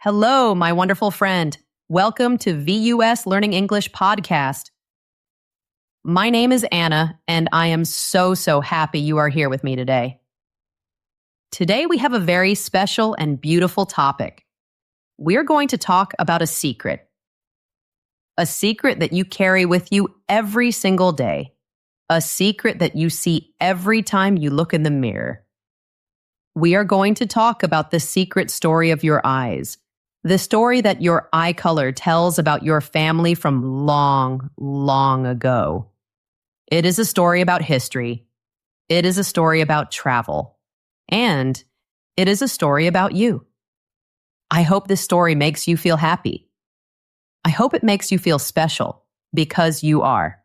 Hello, my wonderful friend. Welcome to VUS Learning English podcast. My name is Anna, and I am so happy you are here with me today. Today, we have a very special and beautiful topic. We're going to talk about a secret that you carry with you every single day, a secret that you see every time you look in the mirror. We are going to talk about the secret story of your eyes. The story that your eye color tells about your family from long ago. It is a story about history. It is a story about travel. And it is a story about you. I hope this story makes you feel happy. I hope it makes you feel special, because you are.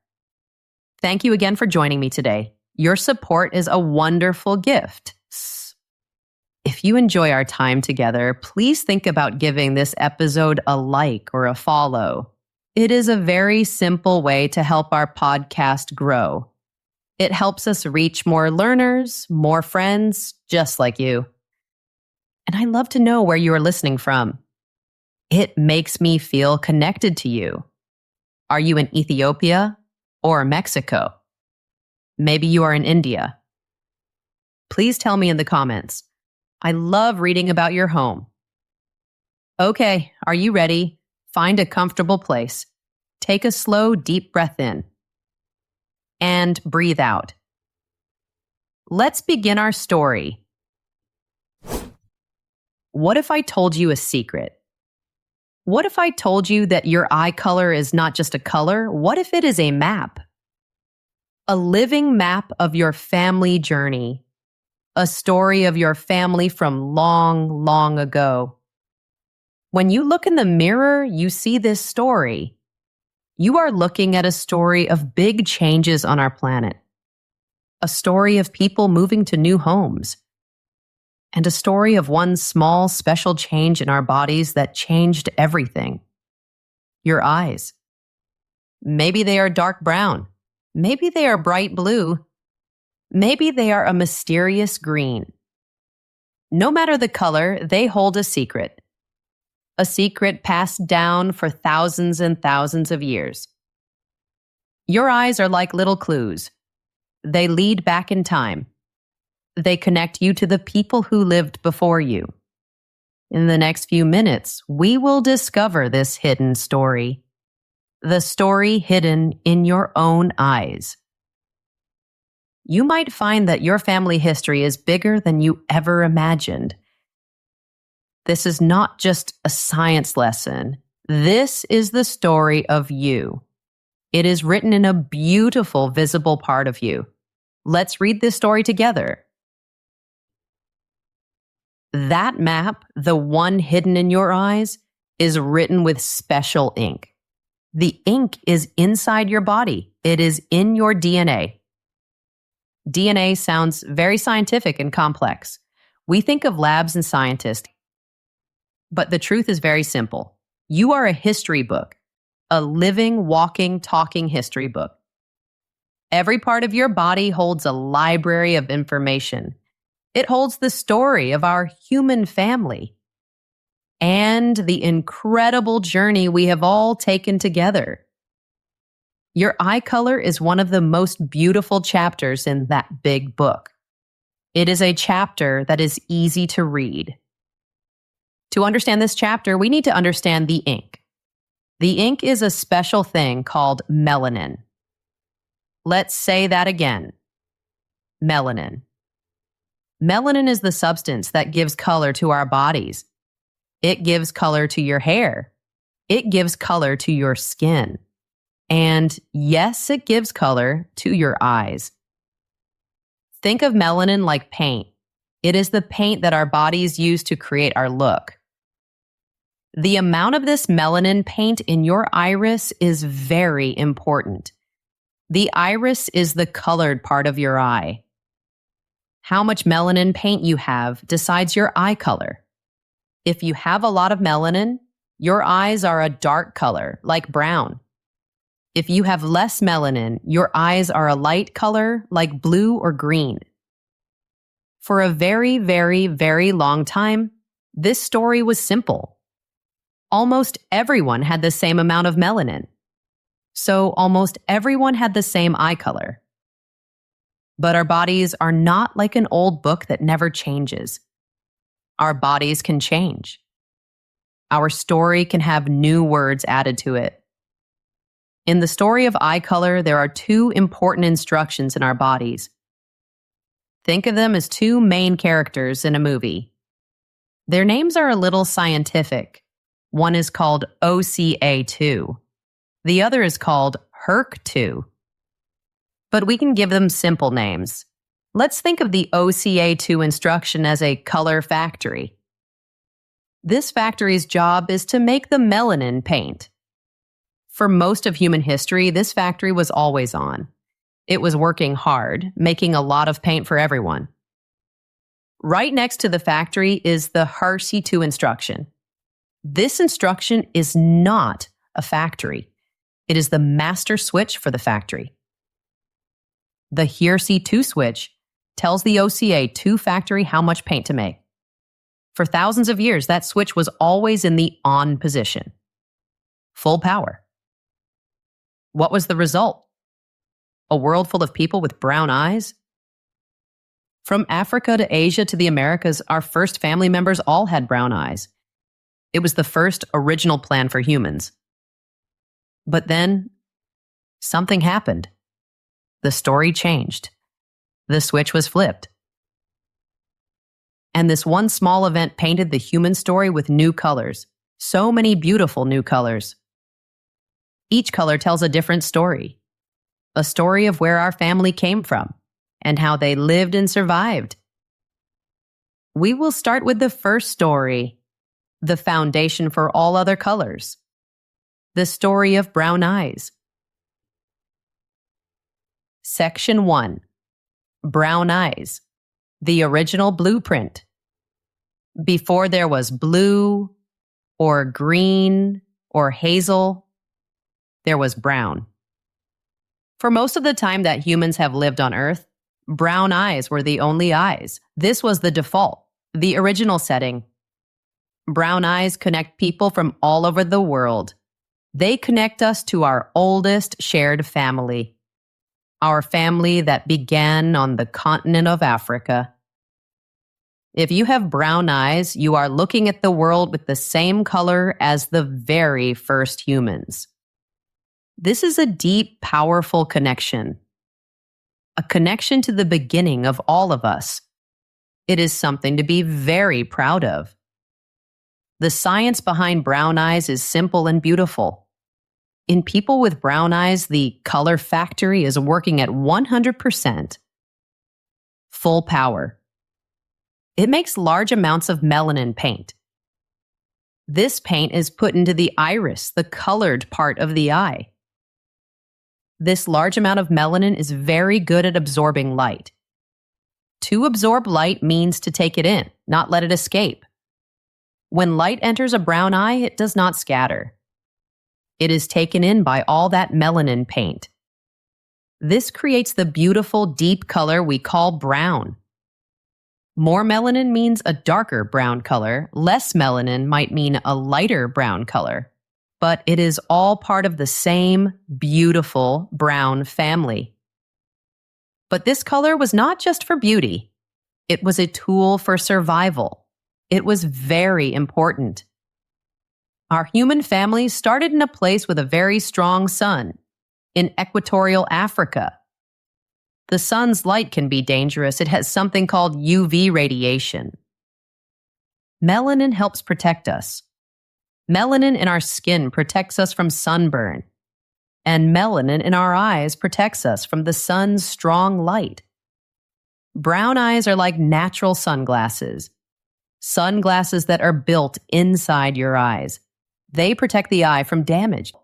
Thank you again for joining me today. Your support is a wonderful gift. If you enjoy our time together, please think about giving this episode a like or a follow. It is a very simple way to help our podcast grow. It helps us reach more learners, more friends, just like you. And I love to know where you are listening from. It makes me feel connected to you. Are you in Ethiopia or Mexico? Maybe you are in India. Please tell me in the comments. I love reading about your home. Okay, are you ready? Find a comfortable place. Take a slow, deep breath in. And breathe out. Let's begin our story. What if I told you a secret? What if I told you that your eye color is not just a color? What if it is a map? A living map of your family journey. A story of your family from long ago. When you look in the mirror, you see this story. You are looking at a story of big changes on our planet. A story of people moving to new homes. And a story of one small, special change in our bodies that changed everything. Your eyes. Maybe they are dark brown. Maybe they are bright blue. Maybe they are a mysterious green. No matter the color, they hold a secret. A secret passed down for thousands and thousands of years. Your eyes are like little clues. They lead back in time. They connect you to the people who lived before you. In the next few minutes, we will discover this hidden story. The story hidden in your own eyes. You might find that your family history is bigger than you ever imagined. This is not just a science lesson. This is the story of you. It is written in a beautiful, visible part of you. Let's read this story together. That map, the one hidden in your eyes, is written with special ink. The ink is inside your body. It is in your DNA. DNA sounds very scientific and complex. We think of labs and scientists. But the truth is very simple. You are a history book, a living, walking, talking history book. Every part of your body holds a library of information. It holds the story of our human family and the incredible journey we have all taken together. Your eye color is one of the most beautiful chapters in that big book. It is a chapter that is easy to read. To understand this chapter, we need to understand the ink. The ink is a special thing called melanin. Let's say that again. Melanin. Melanin is the substance that gives color to our bodies. It gives color to your hair. It gives color to your skin. And yes, it gives color to your eyes. Think of melanin like paint. It is the paint that our bodies use to create our look. The amount of this melanin paint in your iris is very important. The iris is the colored part of your eye. How much melanin paint you have decides your eye color. If you have a lot of melanin, your eyes are a dark color, like brown. If you have less melanin, your eyes are a light color like blue or green. For a very long time, this story was simple. almost everyone had the same amount of melanin. So almost everyone had the same eye color. But our bodies are not like an old book that never changes. Our bodies can change. Our story can have new words added to it. In the story of eye color, there are two important instructions in our bodies. Think of them as two main characters in a movie. Their names are a little scientific. One is called OCA2. The other is called HERC2. But we can give them simple names. Let's think of the OCA2 instruction as a color factory. This factory's job is to make the melanin paint. For most of human history, this factory was always on. It was working hard, making a lot of paint for everyone. Right next to the factory is the HERC2 instruction. This instruction is not a factory. It is the master switch for the factory. The HERC2 switch tells the OCA2 factory how much paint to make. For thousands of years, that switch was always in the on position. Full power. What was the result? A world full of people with brown eyes? From Africa to Asia to the Americas, our first family members all had brown eyes. It was the first original plan for humans. But then, something happened. The story changed. The switch was flipped. And this one small event painted the human story with new colors. So many beautiful new colors. Each color tells a different story. A story of where our family came from and how they lived and survived. We will start with the first story, the foundation for all other colors. The story of brown eyes. Section 1. Brown eyes. The original blueprint. Before there was blue, or green, or hazel, there was brown. For most of the time that humans have lived on Earth, brown eyes were the only eyes. This was the default, the original setting. Brown eyes connect people from all over the world. They connect us to our oldest shared family. Our family that began on the continent of Africa. If you have brown eyes, you are looking at the world with the same color as the very first humans. This is a deep, powerful connection. A connection to the beginning of all of us. It is something to be very proud of. The science behind brown eyes is simple and beautiful. In people with brown eyes, the color factory is working at 100%. Full power. It makes large amounts of melanin paint. This paint is put into the iris, the colored part of the eye. This large amount of melanin is very good at absorbing light. To absorb light means to take it in, not let it escape. When light enters a brown eye, it does not scatter. It is taken in by all that melanin paint. This creates the beautiful deep color we call brown. More melanin means a darker brown color. Less melanin might mean a lighter brown color. But it is all part of the same beautiful brown family. But this color was not just for beauty. It was a tool for survival. It was very important. Our human family started in a place with a very strong sun, in equatorial Africa. The sun's light can be dangerous. It has something called UV radiation. Melanin helps protect us. Melanin in our skin protects us from sunburn. And melanin in our eyes protects us from the sun's strong light. Brown eyes are like natural sunglasses. Sunglasses that are built inside your eyes. They protect the eye from damage.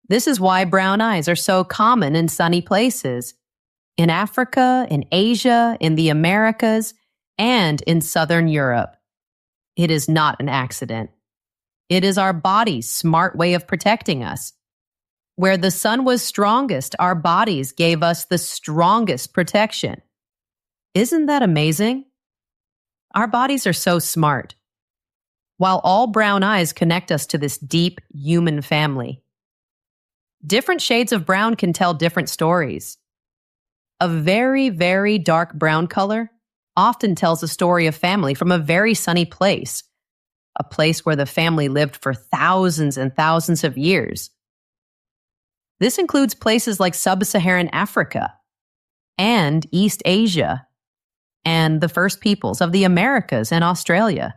This is why brown eyes are so common in sunny places. In Africa, in Asia, in the Americas, and in Southern Europe. It is not an accident. It is our body's smart way of protecting us. Where the sun was strongest, our bodies gave us the strongest protection. Isn't that amazing? Our bodies are so smart. while all brown eyes connect us to this deep human family. Different shades of brown can tell different stories. A very, very dark brown color often tells a story of family from a very sunny place, a place where the family lived for thousands and thousands of years. This includes places like sub-Saharan Africa and East Asia and the first peoples of the Americas and Australia.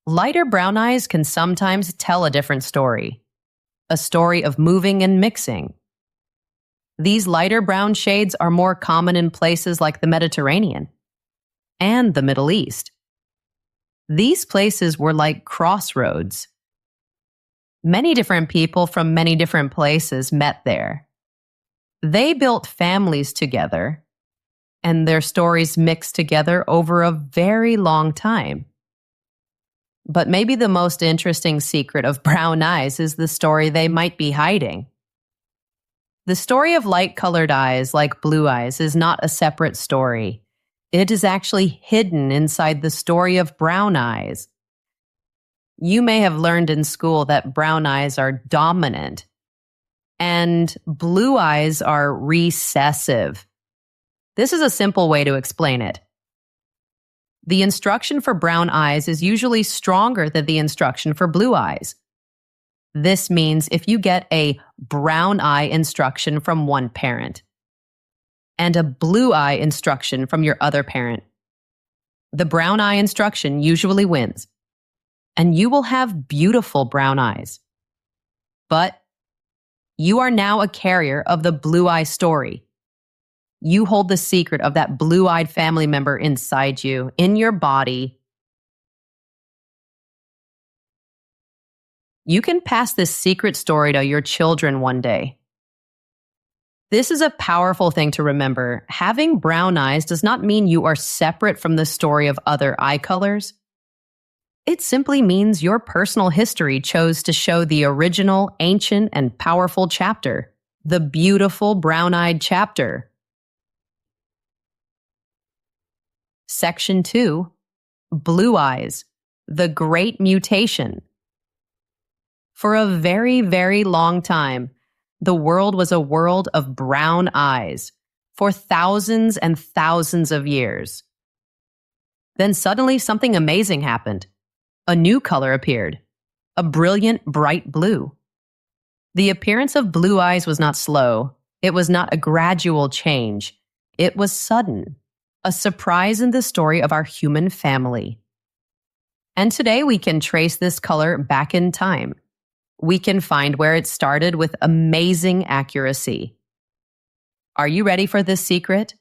Lighter brown eyes can sometimes tell a different story, a story of moving and mixing. These lighter brown shades are more common in places like the Mediterranean and the Middle East. These places were like crossroads. Many different people from many different places met there. They built families together, and their stories mixed together over a very long time. But maybe the most interesting secret of brown eyes is the story they might be hiding. The story of light-colored eyes, like blue eyes, is not a separate story. It is actually hidden inside the story of brown eyes. You may have learned in school that brown eyes are dominant, and blue eyes are recessive. This is a simple way to explain it. The instruction for brown eyes is usually stronger than the instruction for blue eyes. This means if you get a brown eye instruction from one parent and a blue eye instruction from your other parent, the brown eye instruction usually wins, and you will have beautiful brown eyes. But you are now a carrier of the blue eye story. You hold the secret of that blue-eyed family member inside you, in your body. You can pass this secret story to your children one day. This is a powerful thing to remember. Having brown eyes does not mean you are separate from the story of other eye colors. It simply means your personal history chose to show the original, ancient, and powerful chapter, the beautiful brown-eyed chapter. Section 2, Blue Eyes, the Great Mutation. For a very, very long time, the world was a world of brown eyes for thousands and thousands of years. Then suddenly something amazing happened. A new color appeared, a brilliant, bright blue. The appearance of blue eyes was not slow. It was not a gradual change. It was sudden, a surprise in the story of our human family. And today we can trace this color back in time. We can find where it started with amazing accuracy. Are you ready for this secret?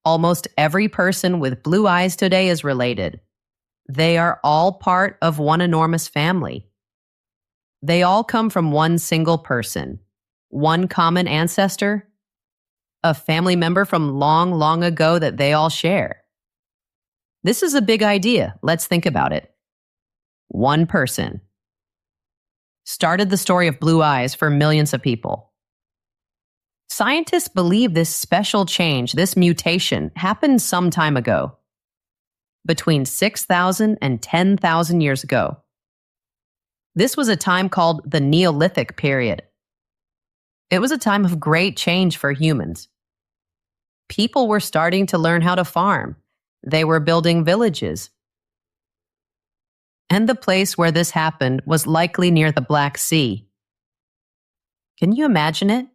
Almost every person with blue eyes today is related. They are all part of one enormous family. They all come from one single person, one common ancestor, a family member from long, long ago that they all share. This is a big idea. Let's think about it. One person started the story of blue eyes for millions of people. Scientists believe this special change, this mutation, happened some time ago, between 6,000 and 10,000 years ago. This was a time called the Neolithic period. It was a time of great change for humans. People were starting to learn how to farm. They were building villages. And the place where this happened was likely near the Black Sea. Can you imagine it?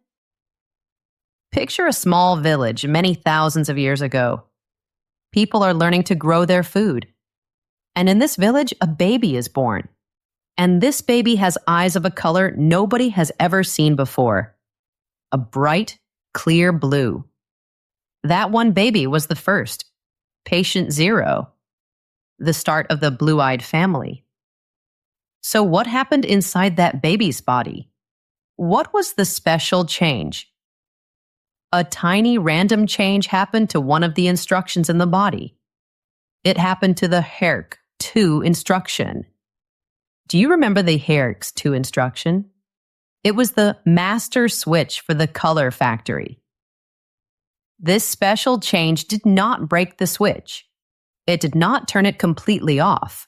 Picture a small village many thousands of years ago. People are learning to grow their food. And in this village, a baby is born. And this baby has eyes of a color nobody has ever seen before. A bright, clear blue. That one baby was the first, patient 0, the start of the blue-eyed family. So what happened inside that baby's body? What was the special change? A tiny random change happened to one of the instructions in the body. It happened to the HERC2 instruction. Do you remember the HERC2 instruction? It was the master switch for the color factory. This special change did not break the switch. It did not turn it completely off.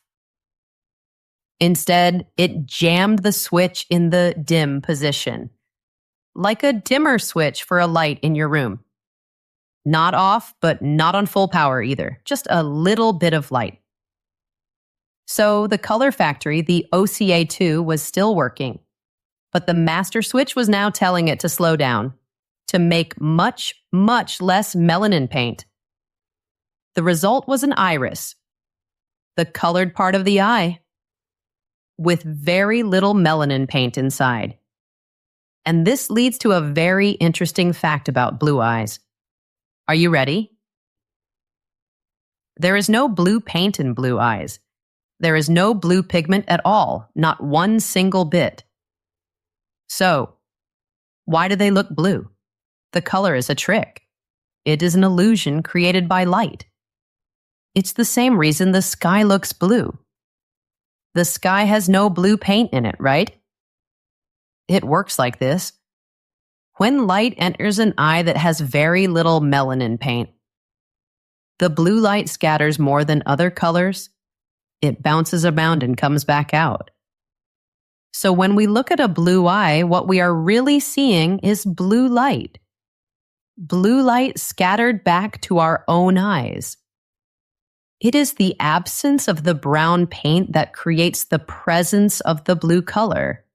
Instead, it jammed the switch in the dim position, like a dimmer switch for a light in your room. Not off, but not on full power either, just a little bit of light. So the color factory, the OCA2, was still working, but the master switch was now telling it to slow down, to make much, much less melanin paint. The result was an iris, the colored part of the eye, with very little melanin paint inside. And this leads to a very interesting fact about blue eyes. Are you ready? There is no blue paint in blue eyes. There is no blue pigment at all, not one single bit. So, why do they look blue? The color is a trick. It is an illusion created by light. It's the same reason the sky looks blue. The sky has no blue paint in it, right? It works like this. When light enters an eye that has very little melanin paint, the blue light scatters more than other colors. It bounces around and comes back out. So when we look at a blue eye, what we are really seeing is blue light. Blue light scattered back to our own eyes. It is the absence of the brown paint that creates the presence of the blue color.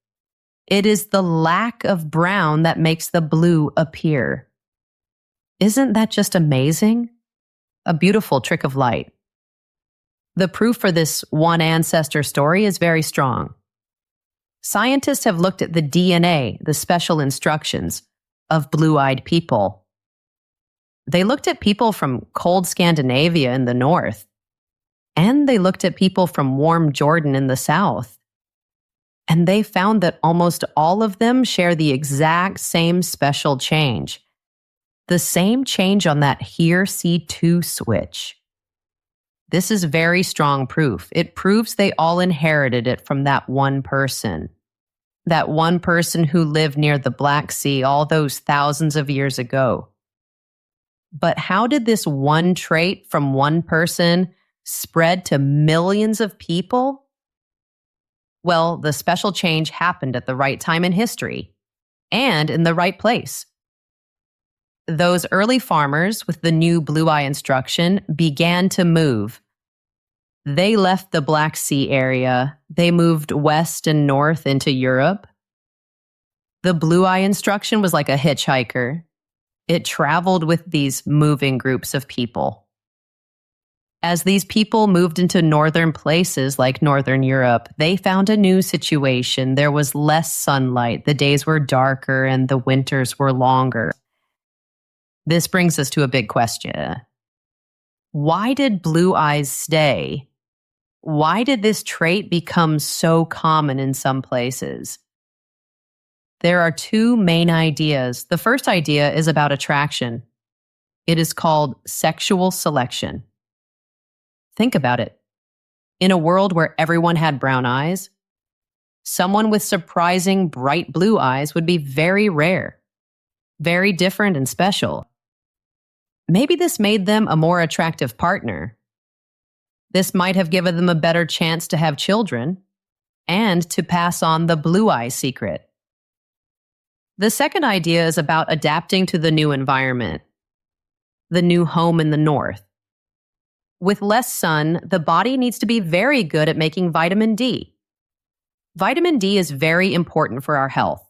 It is the lack of brown that makes the blue appear. Isn't that just amazing? A beautiful trick of light. The proof for this one ancestor story is very strong. Scientists have looked at the DNA, the special instructions, of blue-eyed people. They looked at people from cold Scandinavia in the north, and they looked at people from warm Jordan in the south. And they found that almost all of them share the exact same special change. The same change on that HERC2 switch. This is very strong proof. It proves they all inherited it from that one person. That one person who lived near the Black Sea all those thousands of years ago. But how did this one trait from one person spread to millions of people? Well, the special change happened at the right time in history and in the right place. Those early farmers with the new blue eye instruction began to move. They left the Black Sea area. They moved west and north into Europe. The blue eye instruction was like a hitchhiker. It traveled with these moving groups of people. As these people moved into northern places like Northern Europe, they found a new situation. There was less sunlight, the days were darker, and the winters were longer. This brings us to a big question. Why did blue eyes stay? Why did this trait become so common in some places? There are two main ideas. The first idea is about attraction. It is called sexual selection. Think about it. In a world where everyone had brown eyes, someone with surprising bright blue eyes would be very rare, very different and special. Maybe this made them a more attractive partner. This might have given them a better chance to have children and to pass on the blue eye secret. The second idea is about adapting to the new environment, the new home in the north. With less sun, the body needs to be very good at making vitamin D. Vitamin D is very important for our health.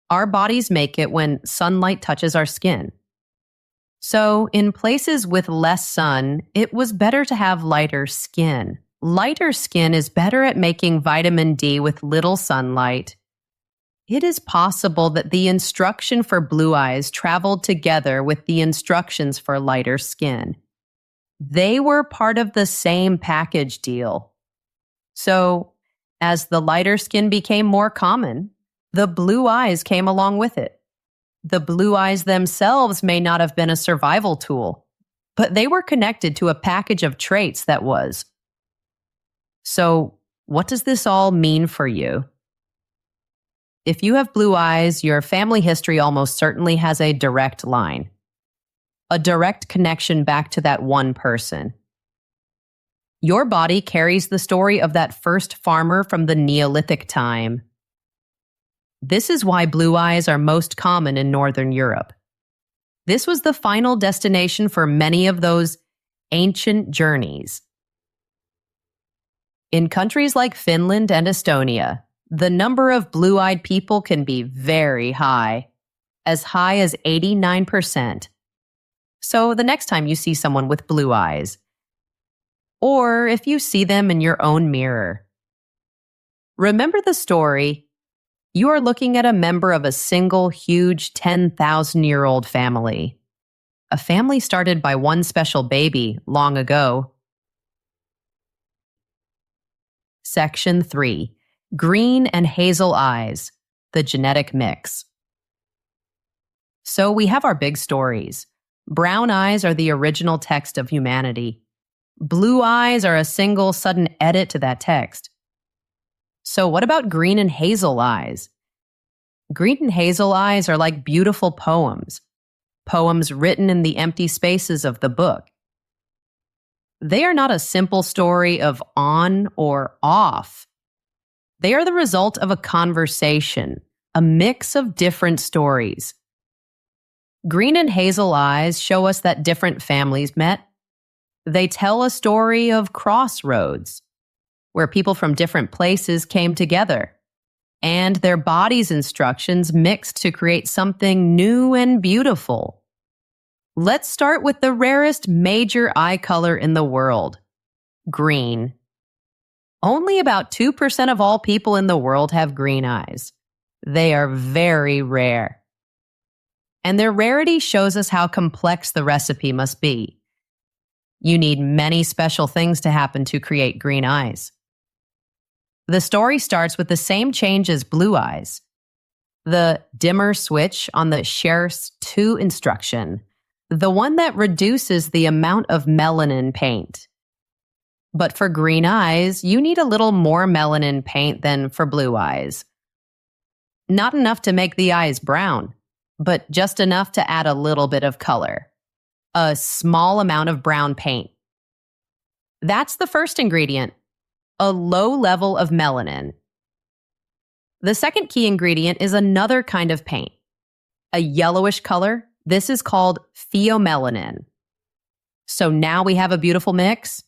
Our bodies make it when sunlight touches our skin. So, in places with less sun, it was better to have lighter skin. Lighter skin is better at making vitamin D with little sunlight. It is possible that the instruction for blue eyes traveled together with the instructions for lighter skin. They were part of the same package deal. So, as the lighter skin became more common, the blue eyes came along with it. The blue eyes themselves may not have been a survival tool, but they were connected to a package of traits that was. So, what does this all mean for you? If you have blue eyes, your family history almost certainly has a direct line, a direct connection back to that one person. Your body carries the story of that first farmer from the Neolithic time. This is why blue eyes are most common in Northern Europe. This was the final destination for many of those ancient journeys. In countries like Finland and Estonia, the number of blue-eyed people can be very high as 89%. So the next time you see someone with blue eyes, or if you see them in your own mirror, remember the story. You are looking at a member of a single, huge 10,000-year-old family. A family started by one special baby long ago. Section 3. Green and hazel eyes, the genetic mix. So we have our big stories. Brown eyes are the original text of humanity. Blue eyes are a single, sudden edit to that text. So what about green and hazel eyes? Green and hazel eyes are like beautiful poems. Poems written in the empty spaces of the book. They are not a simple story of on or off. They are the result of a conversation, a mix of different stories. Green and hazel eyes show us that different families met. They tell a story of crossroads, where people from different places came together, and their bodies' instructions mixed to create something new and beautiful. Let's start with the rarest major eye color in the world, green. Only about 2% of all people in the world have green eyes. They are very rare. And their rarity shows us how complex the recipe must be. You need many special things to happen to create green eyes. The story starts with the same change as blue eyes. The dimmer switch on the Shares 2 instruction, the one that reduces the amount of melanin paint. But for green eyes, you need a little more melanin paint than for blue eyes. Not enough to make the eyes brown, but just enough to add a little bit of color. A small amount of brown paint. That's the first ingredient, a low level of melanin. The second key ingredient is another kind of paint, a yellowish color. This is called pheomelanin. So now we have a beautiful mix.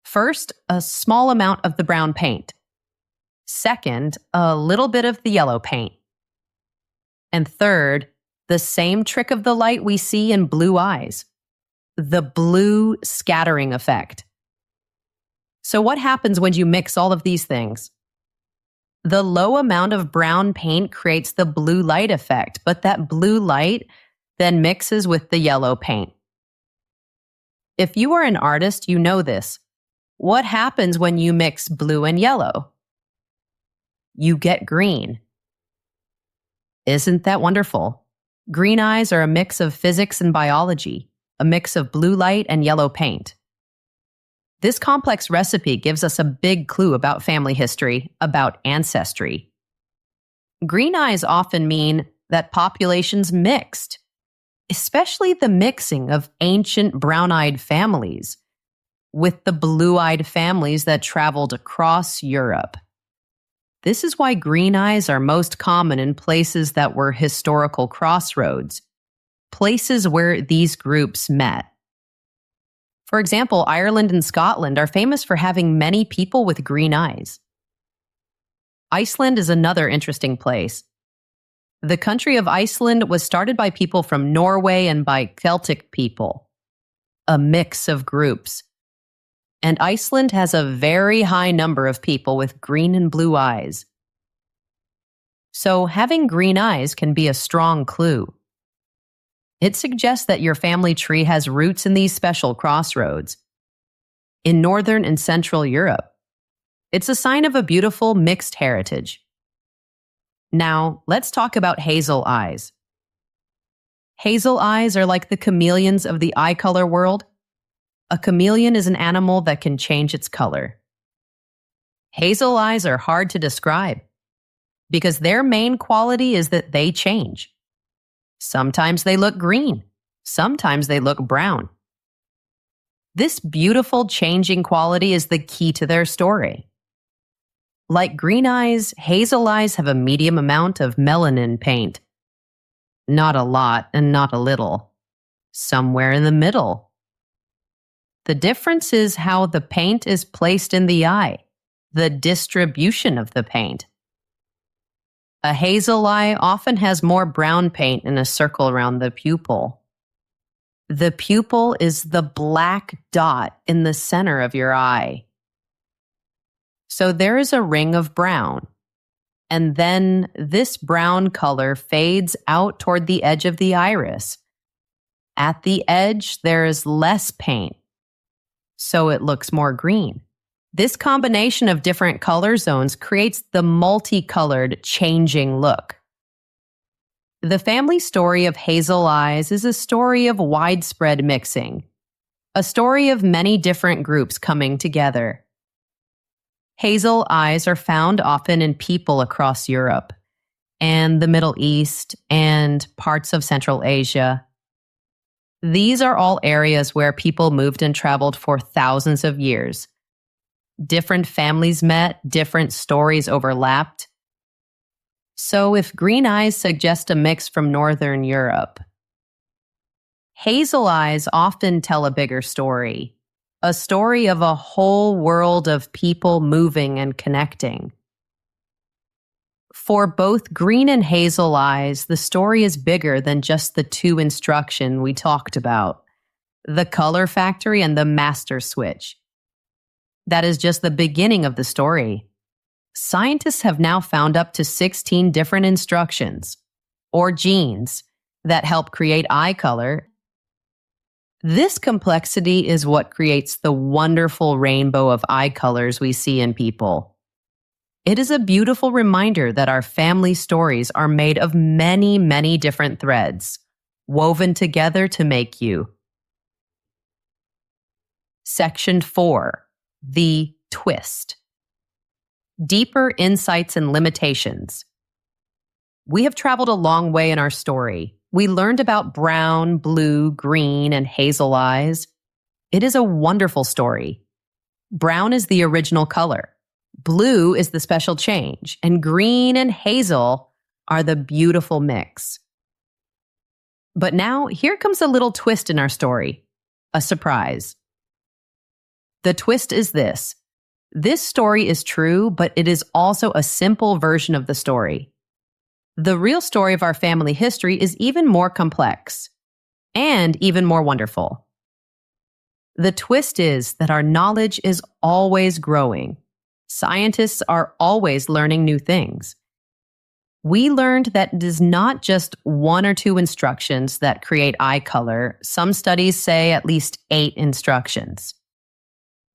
First, a small amount of the brown paint. Second, a little bit of the yellow paint. And third, the same trick of the light we see in blue eyes, the blue scattering effect. So what happens when you mix all of these things? The low amount of brown paint creates the blue light effect, but that blue light then mixes with the yellow paint. If you are an artist, you know this. What happens when you mix blue and yellow? You get green. Isn't that wonderful? Green eyes are a mix of physics and biology, a mix of blue light and yellow paint. This complex recipe gives us a big clue about family history, about ancestry. Green eyes often mean that populations mixed, especially the mixing of ancient brown-eyed families with the blue-eyed families that traveled across Europe. This is why green eyes are most common in places that were historical crossroads, places where these groups met. For example, Ireland and Scotland are famous for having many people with green eyes. Iceland is another interesting place. The country of Iceland was started by people from Norway and by Celtic people, a mix of groups. And Iceland has a very high number of people with green and blue eyes. So having green eyes can be a strong clue. It suggests that your family tree has roots in these special crossroads. In Northern and Central Europe, it's a sign of a beautiful mixed heritage. Now, let's talk about hazel eyes. Hazel eyes are like the chameleons of the eye color world. A chameleon is an animal that can change its color. Hazel eyes are hard to describe because their main quality is that they change. Sometimes they look green, sometimes they look brown. This beautiful changing quality is the key to their story. Like green eyes, hazel eyes have a medium amount of melanin paint. Not a lot and not a little. Somewhere in the middle. The difference is how the paint is placed in the eye, the distribution of the paint. A hazel eye often has more brown paint in a circle around the pupil. The pupil is the black dot in the center of your eye. So there is a ring of brown, and then this brown color fades out toward the edge of the iris. At the edge, there is less paint, so it looks more green. This combination of different color zones creates the multicolored, changing look. The family story of hazel eyes is a story of widespread mixing, a story of many different groups coming together. Hazel eyes are found often in people across Europe and the Middle East and parts of Central Asia. These are all areas where people moved and traveled for thousands of years. Different families met, different stories overlapped. So if green eyes suggest a mix from Northern Europe, hazel eyes often tell a bigger story. A story of a whole world of people moving and connecting. For both green and hazel eyes, the story is bigger than just the two instructions we talked about, the color factory and the master switch. That is just the beginning of the story. Scientists have now found up to 16 different instructions, or genes, that help create eye color. This complexity is what creates the wonderful rainbow of eye colors we see in people. It is a beautiful reminder that our family stories are made of many, many different threads, woven together to make you. Section 4. The twist. Deeper insights and limitations. We have traveled a long way in our story. We learned about brown, blue, green, and hazel eyes. It is a wonderful story. Brown is the original color. Blue is the special change, and green and hazel are the beautiful mix. But now, here comes a little twist in our story, a surprise. The twist is this. This story is true, but it is also a simple version of the story. The real story of our family history is even more complex and even more wonderful. The twist is that our knowledge is always growing. Scientists are always learning new things. We learned that it is not just one or two instructions that create eye color. Some studies say at least 8 instructions.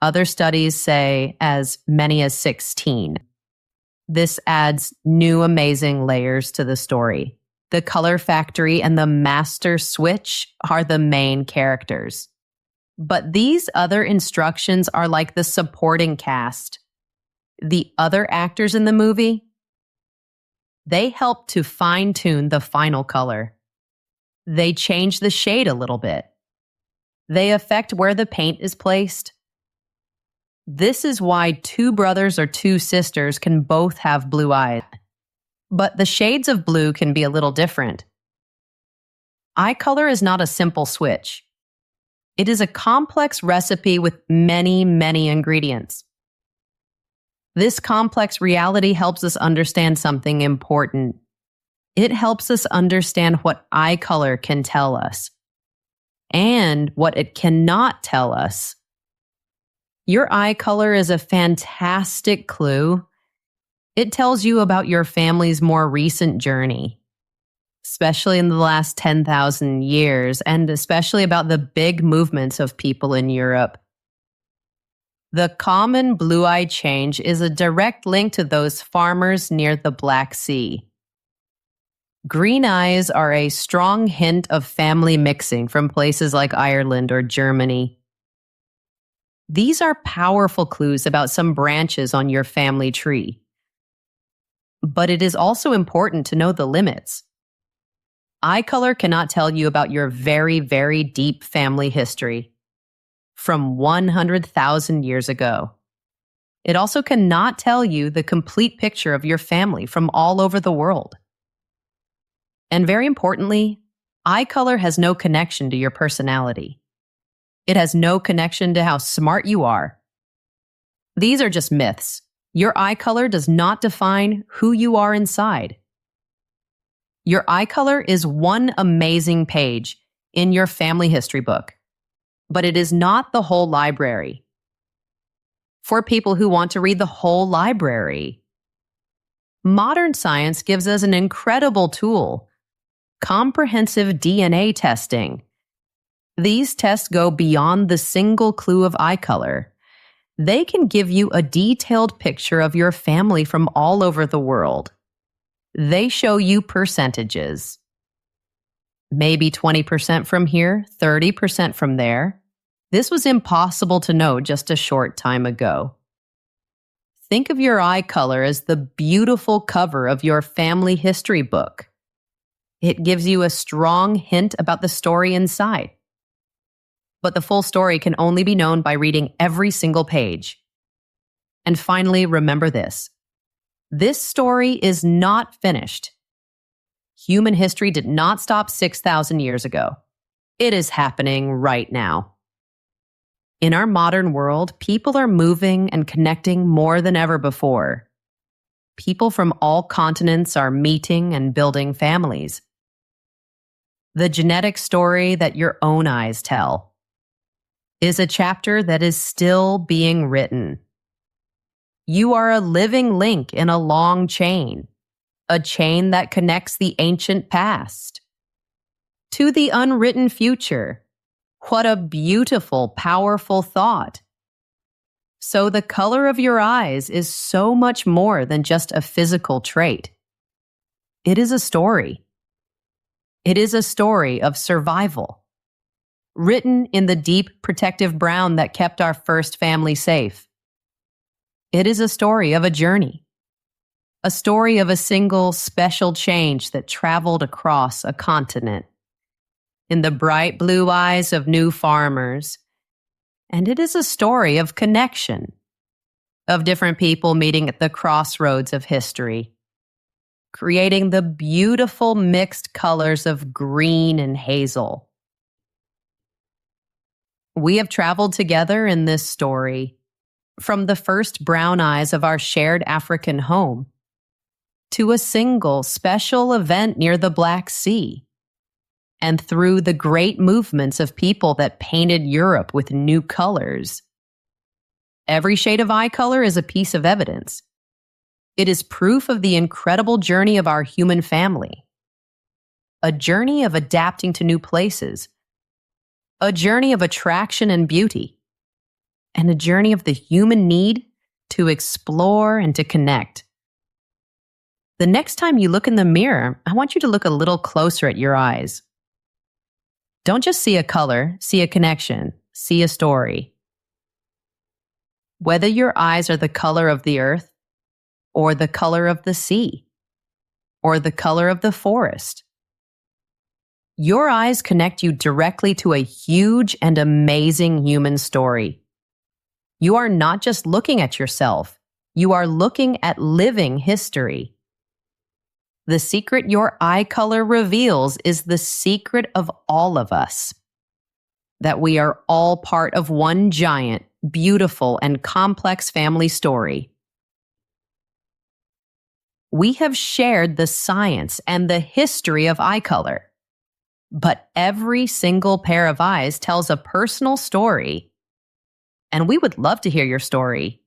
Other studies say as many as 16. This adds new amazing layers to the story. The color factory and the master switch are the main characters. But these other instructions are like the supporting cast. The other actors in the movie, they help to fine-tune the final color. They change the shade a little bit. They affect where the paint is placed. This is why 2 brothers or 2 sisters can both have blue eyes. But the shades of blue can be a little different. Eye color is not a simple switch. It is a complex recipe with many, many ingredients. This complex reality helps us understand something important. It helps us understand what eye color can tell us and what it cannot tell us. Your eye color is a fantastic clue. It tells you about your family's more recent journey, especially in the last 10,000 years, and especially about the big movements of people in Europe. The common blue-eye change is a direct link to those farmers near the Black Sea. Green eyes are a strong hint of family mixing from places like Ireland or Germany. These are powerful clues about some branches on your family tree. But it is also important to know the limits. Eye color cannot tell you about your very, very deep family history. from 100,000 years ago. It also cannot tell you the complete picture of your family from all over the world. And very importantly, eye color has no connection to your personality. It has no connection to how smart you are. These are just myths. Your eye color does not define who you are inside. Your eye color is one amazing page in your family history book, but it is not the whole library. For people who want to read the whole library, modern science gives us an incredible tool: comprehensive DNA testing. These tests go beyond the single clue of eye color. They can give you a detailed picture of your family from all over the world. They show you percentages. Maybe 20% from here, 30% from there. This was impossible to know just a short time ago. Think of your eye color as the beautiful cover of your family history book. It gives you a strong hint about the story inside. But the full story can only be known by reading every single page. And finally, remember this: this story is not finished. Human history did not stop 6,000 years ago. It is happening right now. In our modern world, people are moving and connecting more than ever before. People from all continents are meeting and building families. The genetic story that your own eyes tell is a chapter that is still being written. You are a living link in a long chain, a chain that connects the ancient past to the unwritten future. What a beautiful, powerful thought. So the color of your eyes is so much more than just a physical trait. It is a story. It is a story of survival, written in the deep protective brown that kept our first family safe. It is a story of a journey, a story of a single special change that traveled across a continent, in the bright blue eyes of new farmers. And it is a story of connection, of different people meeting at the crossroads of history, creating the beautiful mixed colors of green and hazel. We have traveled together in this story, from the first brown eyes of our shared African home to a single special event near the Black Sea, and through the great movements of people that painted Europe with new colors. Every shade of eye color is a piece of evidence. It is proof of the incredible journey of our human family, a journey of adapting to new places, a journey of attraction and beauty, and a journey of the human need to explore and to connect. The next time you look in the mirror, I want you to look a little closer at your eyes. Don't just see a color, see a connection, see a story. Whether your eyes are the color of the earth, or the color of the sea, or the color of the forest, your eyes connect you directly to a huge and amazing human story. You are not just looking at yourself, you are looking at living history. The secret your eye color reveals is the secret of all of us, that we are all part of one giant, beautiful, and complex family story. We have shared the science and the history of eye color, but every single pair of eyes tells a personal story, and we would love to hear your story.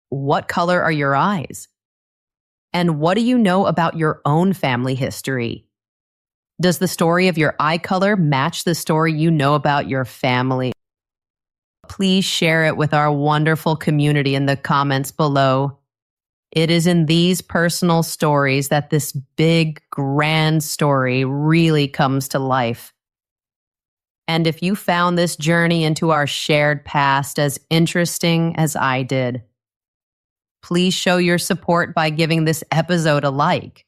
What color are your eyes? And what do you know about your own family history? Does the story of your eye color match the story you know about your family? Please share it with our wonderful community in the comments below. It is in these personal stories that this big, grand story really comes to life. And if you found this journey into our shared past as interesting as I did, please show your support by giving this episode a like.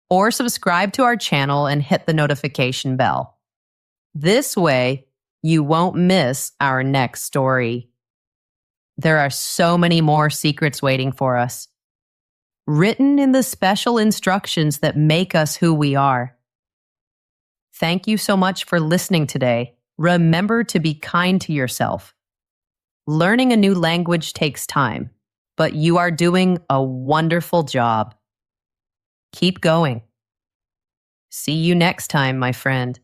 Or subscribe to our channel and hit the notification bell. This way, You won't miss our next story. There are so many more secrets waiting for us, written in the special instructions that make us who we are. Thank you so much for listening today. Remember to be kind to yourself. Learning a new language takes time, but you are doing a wonderful job. Keep going. See you next time, my friend.